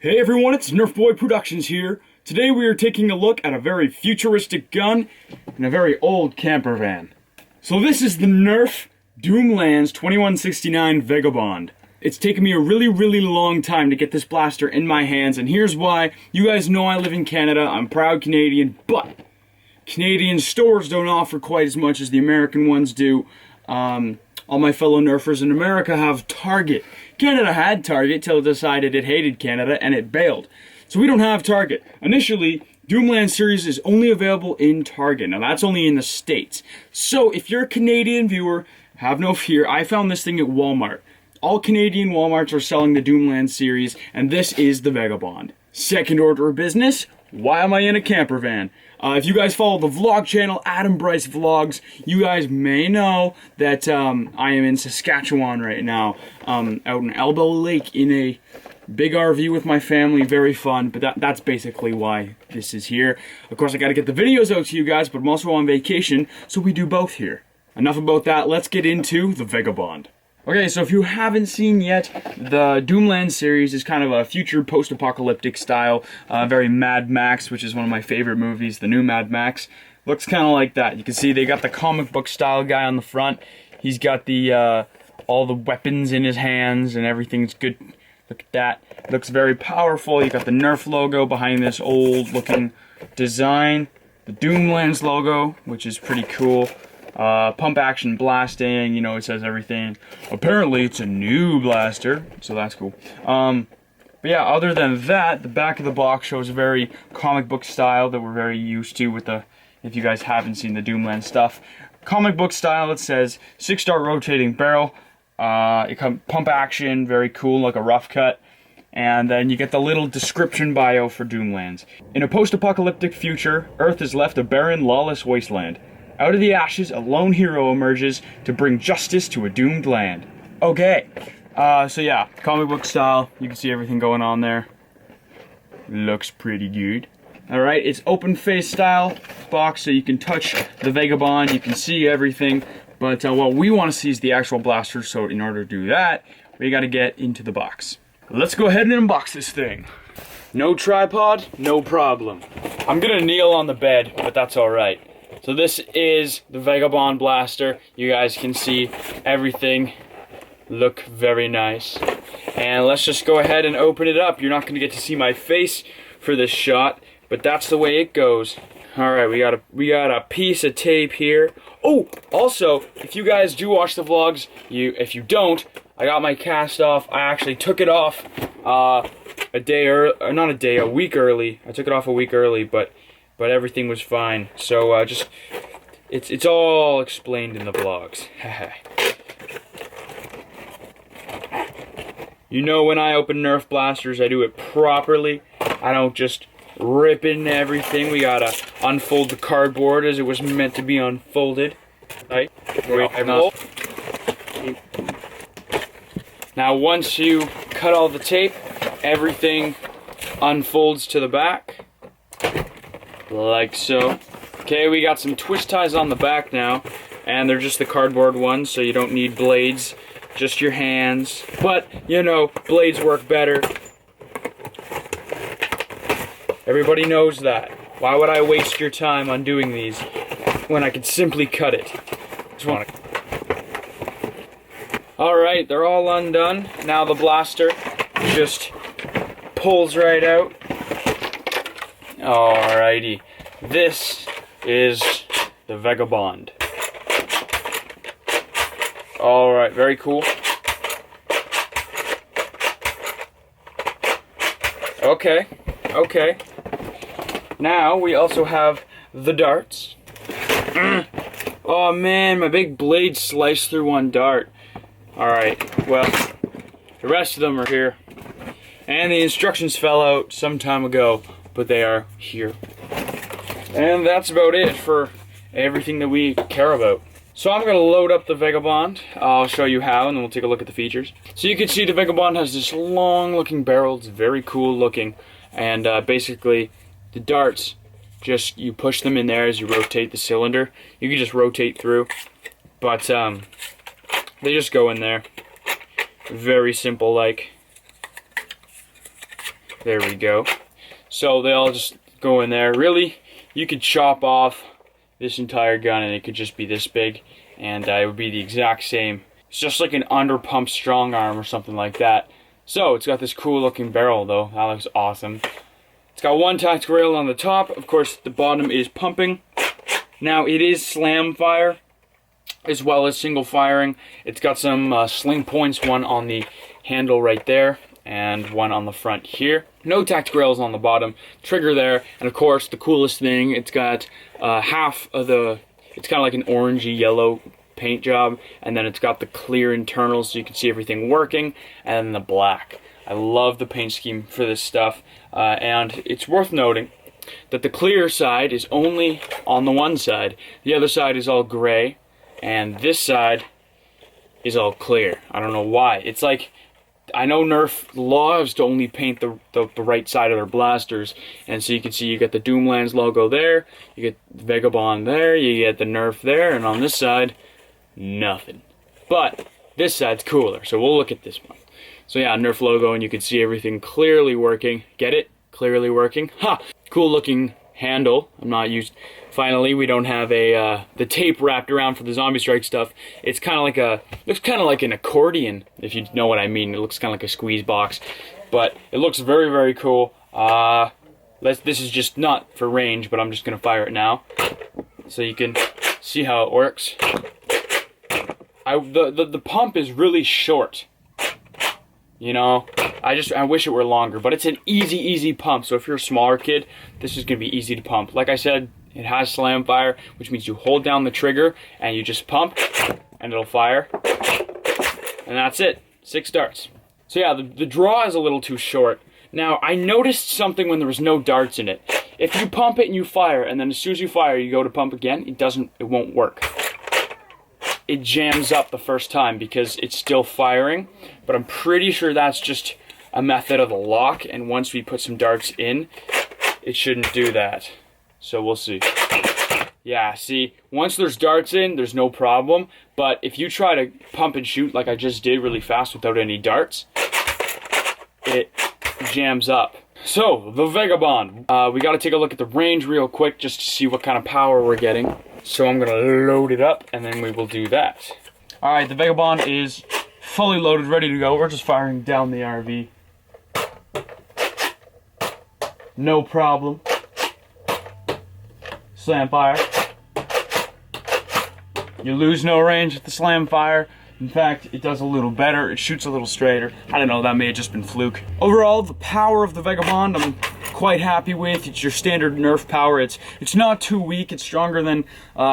Hey everyone, it's Nerf Boy Productions here. Today we are taking a look at a very futuristic gun and a very old camper van. So this is the Nerf Doomlands 2169 Vagabond. It's taken me a really long time to get this blaster in my hands, and here's why. You guys know I live in Canada, I'm proud Canadian, but Canadian stores don't offer quite as much as the American ones do. All my fellow Nerfers in America have Target. Canada had Target till it decided it hated Canada and it bailed. So we don't have Target. Initially, Doomland series is only available in Target. Now that's only in the States. So if you're a Canadian viewer, have no fear. I found this thing at Walmart. All Canadian Walmarts are selling the Doomland series, and this is the Vagabond. Second order of business, why am I in a camper van? If you guys follow the vlog channel, Adam Bryce Vlogs, you guys may know that I am in Saskatchewan right now, out in Elbow Lake in a big RV with my family, very fun, but that's basically why this is here. Of course, I gotta get the videos out to you guys, but I'm also on vacation, so we do both here. Enough about that, let's get into the Vagabond. Okay, so if you haven't seen yet, the Doomland series is kind of a future post-apocalyptic style, very Mad Max, which is one of my favorite movies, the new Mad Max. Looks kind of like that. You can see they got the comic book style guy on the front. He's got the all the weapons in his hands and everything's good. Look at that. It looks very powerful. You got the Nerf logo behind this old looking design. The Doomlands logo, which is pretty cool. Pump action blasting, you know, it says everything. Apparently it's a new blaster, so that's cool. But yeah, other than that, the back of the box shows a very comic book style that we're very used to with the, if you guys haven't seen the Doomland stuff. Comic book style, it says 6-star rotating barrel, pump action, very cool, like a rough cut. And then you get the little description bio for Doomlands. In a post-apocalyptic future, Earth is left a barren, lawless wasteland. Out of the ashes, a lone hero emerges to bring justice to a doomed land. Okay, so yeah, comic book style. You can see everything going on there. Looks pretty good. Alright, it's open face style box, so you can touch the Vagabond, you can see everything. But what we want to see is the actual blaster, so in order to do that, we got to get into the box. Let's go ahead and unbox this thing. No tripod, no problem. I'm gonna kneel on the bed, but that's alright. So this is the Vagabond blaster. You guys can see everything look very nice. And let's just go ahead and open it up. You're not going to get to see my face for this shot, but that's the way it goes. Alright, we got a piece of tape here. Oh, also, if you guys do watch the vlogs, if you don't, I got my cast off. I actually took it off a week early. I took it off a week early, but everything was fine. So it's all explained in the vlogs. You know, when I open Nerf blasters, I do it properly. I don't just rip in everything. We gotta unfold the cardboard as it was meant to be unfolded. Right? Now once you cut all the tape, everything unfolds to the back. Like so. Okay, we got some twist ties on the back now, and they're just the cardboard ones, so you don't need blades, just your hands. But, you know, blades work better. Everybody knows that. Why would I waste your time on doing these when I could simply cut it? Alright, they're all undone. Now the blaster just pulls right out. Alrighty, this is the Vagabond. Alright, very cool. Okay. Now we also have the darts. Oh man, my big blade sliced through one dart. Alright, well, the rest of them are here. And the instructions fell out some time ago, but they are here. And that's about it for everything that we care about. So I'm going to load up the Vagabond. I'll show you how, and then we'll take a look at the features. So you can see the Vagabond has this long looking barrel. It's very cool looking. And basically, the darts, just you push them in there as you rotate the cylinder. You can just rotate through. But they just go in there. Very simple like. There we go. So they all just go in there. Really, you could chop off this entire gun and it could just be this big, and it would be the exact same. It's just like an under-pumped strong arm or something like that. So it's got this cool looking barrel though. That looks awesome. It's got one tactical rail on the top. Of course, the bottom is pumping. Now it is slam fire as well as single firing. It's got some sling points, one on the handle right there and one on the front here. No tactical rails on the bottom, trigger there, and of course the coolest thing, it's got half of the, it's kind of like an orangey yellow paint job, and then it's got the clear internals so you can see everything working, and then the black. I love the paint scheme for this stuff, and it's worth noting that the clear side is only on the one side. The other side is all gray, and this side is all clear. I don't know why. It's like, I know Nerf loves to only paint the right side of their blasters, and so you can see you get the Doomlands logo there, you get the Vagabond there, you get the Nerf there, and on this side, nothing. But this side's cooler, so we'll look at this one. So yeah, Nerf logo, and you can see everything clearly working. Get it? Clearly working. Ha! Cool looking handle. I'm not used. Finally, we don't have a the tape wrapped around for the Zombie Strike stuff. It's kind of like a, looks kind of like an accordion, if you know what I mean. It looks kind of like a squeeze box, but it looks very, very cool. This is just not for range, but I'm just gonna fire it now, so you can see how it works. The pump is really short. You know, I wish it were longer, but it's an easy pump. So if you're a smaller kid, this is gonna be easy to pump. Like I said, it has slam fire, which means you hold down the trigger and you just pump and it'll fire. And that's it, 6 darts. So yeah, the draw is a little too short. Now, I noticed something when there was no darts in it. If you pump it and you fire, and then as soon as you fire, you go to pump again, it won't work. It jams up the first time because it's still firing, but I'm pretty sure that's just a method of the lock, and once we put some darts in, it shouldn't do that. So we'll see. Yeah, see, once there's darts in, there's no problem, but if you try to pump and shoot like I just did really fast without any darts, it jams up. So, the Vagabond. We gotta take a look at the range real quick just to see what kind of power we're getting. So I'm gonna load it up and then we will do that. Alright, the Vagabond is fully loaded, ready to go. We're just firing down the RV. No problem. Slam fire. You lose no range with the slam fire. In fact, it does a little better. It shoots a little straighter. I don't know, that may have just been fluke. Overall, the power of the Vagabond, I'm quite happy with. It's your standard Nerf power. It's not too weak. It's stronger than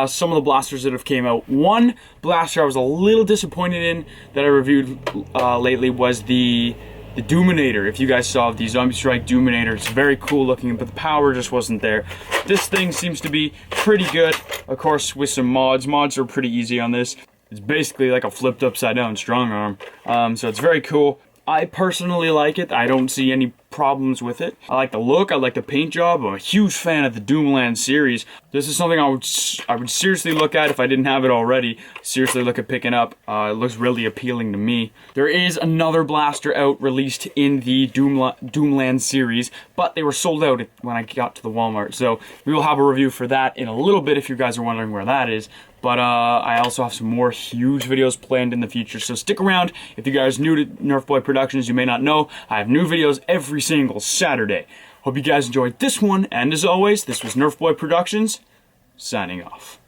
some of the blasters that have came out. One blaster I was a little disappointed in that I reviewed lately was the Doominator. If you guys saw the Zombie Strike Doominator, it's very cool looking, but the power just wasn't there. This thing seems to be pretty good, of course, with some mods. Mods are pretty easy on this. It's basically like a flipped upside down strong arm, so it's very cool. I personally like it. I don't see any problems with it. I like the look, I like the paint job. I'm a huge fan of the Doomland series. This is something I would seriously look at if I didn't have it already. Seriously look at picking up. It looks really appealing to me. There is another blaster out released in the Doomland series, but they were sold out when I got to the Walmart. So we will have a review for that in a little bit if you guys are wondering where that is. But I also have some more huge videos planned in the future, so stick around. If you guys are new to Nerf Boy Productions, you may not know, I have new videos every single Saturday. Hope you guys enjoyed this one, and as always, this was Nerf Boy Productions, signing off.